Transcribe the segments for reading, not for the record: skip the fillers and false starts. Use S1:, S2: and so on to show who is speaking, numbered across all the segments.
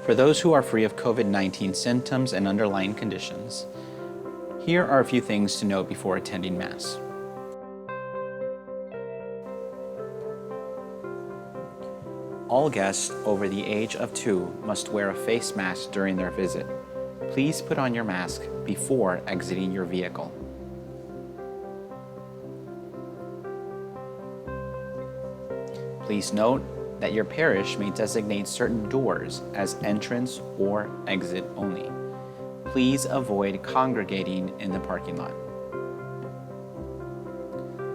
S1: For those who are free of COVID-19 symptoms and underlying conditions, here are a few things to note before attending Mass. All guests over the age of 2 must wear a face mask during their visit. Please put on your mask before exiting your vehicle. Please note that your parish may designate certain doors as entrance or exit only. Please avoid congregating in the parking lot.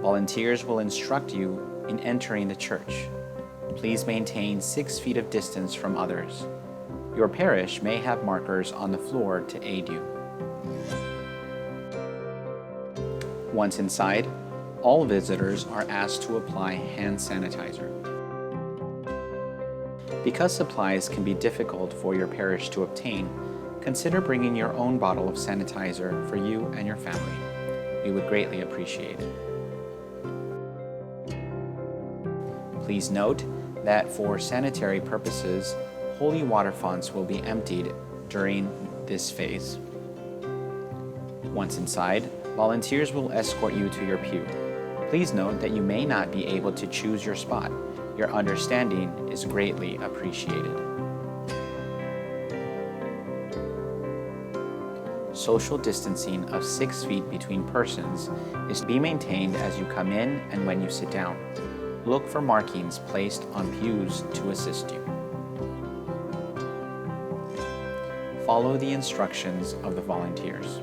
S1: Volunteers will instruct you in entering the church. Please maintain 6 feet of distance from others. Your parish may have markers on the floor to aid you. Once inside, all visitors are asked to apply hand sanitizer. Because supplies can be difficult for your parish to obtain, consider bringing your own bottle of sanitizer for you and your family. We would greatly appreciate it. Please note that for sanitary purposes, holy water fonts will be emptied during this phase. Once inside, volunteers will escort you to your pew. Please note that you may not be able to choose your spot. Your understanding is greatly appreciated. Social distancing of 6 feet between persons is to be maintained as you come in and when you sit down. Look for markings placed on pews to assist you. Follow the instructions of the volunteers.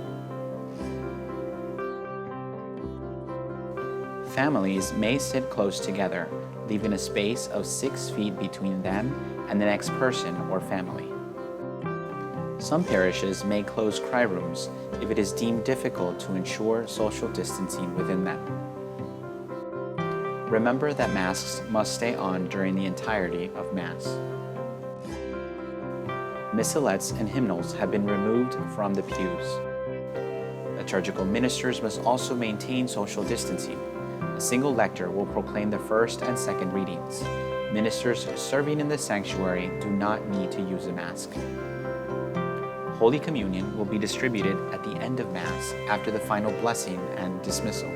S1: Families may sit close together, leaving a space of 6 feet between them and the next person or family. Some parishes may close cry rooms if it is deemed difficult to ensure social distancing within them. Remember that masks must stay on during the entirety of Mass. Missalettes and hymnals have been removed from the pews. Liturgical ministers must also maintain social distancing. A single lector will proclaim the first and second readings. Ministers serving in the sanctuary do not need to use a mask. Holy Communion will be distributed at the end of Mass after the final blessing and dismissal.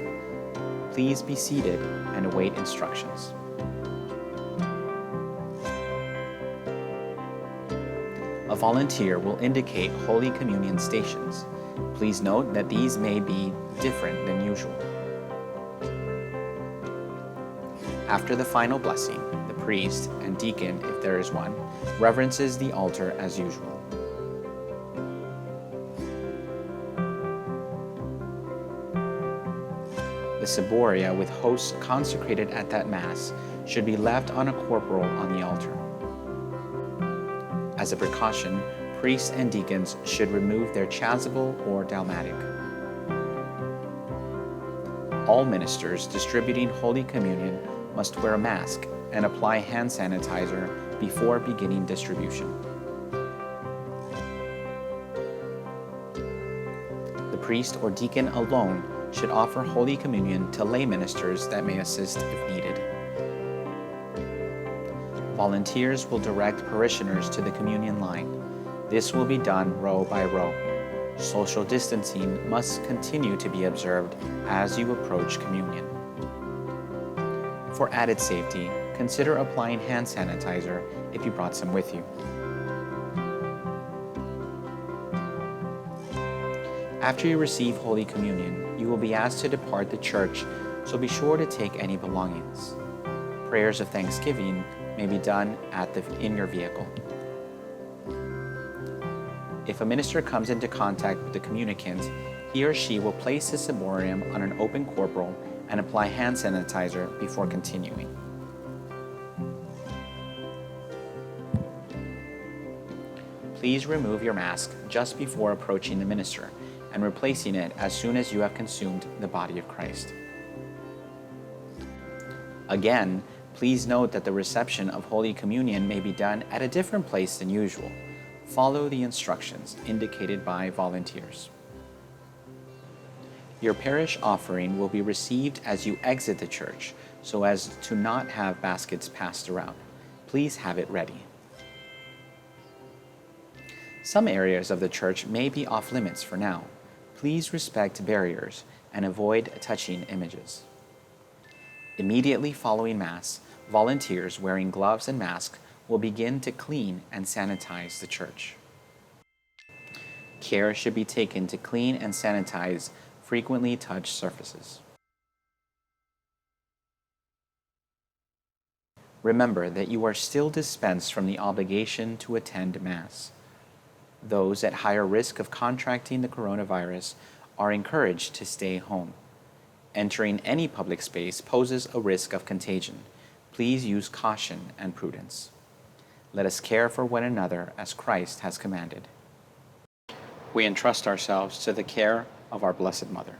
S1: Please be seated and await instructions. A volunteer will indicate Holy Communion stations. Please note that these may be different than usual. After the final blessing, the priest and deacon, if there is one, reverences the altar as usual. The ciboria with hosts consecrated at that Mass should be left on a corporal on the altar. As a precaution, priests and deacons should remove their chasuble or dalmatic. All ministers distributing Holy Communion must wear a mask and apply hand sanitizer before beginning distribution. The priest or deacon alone should offer Holy Communion to lay ministers that may assist if needed. Volunteers will direct parishioners to the communion line. This will be done row by row. Social distancing must continue to be observed as you approach communion. For added safety, consider applying hand sanitizer if you brought some with you. After you receive Holy Communion, you will be asked to depart the church, so be sure to take any belongings. Prayers of thanksgiving may be done in your vehicle. If a minister comes into contact with the communicant, he or she will place the ciborium on an open corporal and apply hand sanitizer before continuing. Please remove your mask just before approaching the minister and replacing it as soon as you have consumed the body of Christ. Again, please note that the reception of Holy Communion may be done at a different place than usual. Follow the instructions indicated by volunteers. Your parish offering will be received as you exit the church, so as to not have baskets passed around. Please have it ready. Some areas of the church may be off limits for now. Please respect barriers and avoid touching images. Immediately following Mass, volunteers wearing gloves and masks will begin to clean and sanitize the church. Care should be taken to clean and sanitize frequently touched surfaces. Remember that you are still dispensed from the obligation to attend Mass. Those at higher risk of contracting the coronavirus are encouraged to stay home. Entering any public space poses a risk of contagion. Please use caution and prudence. Let us care for one another as Christ has commanded. We entrust ourselves to the care of our Blessed Mother.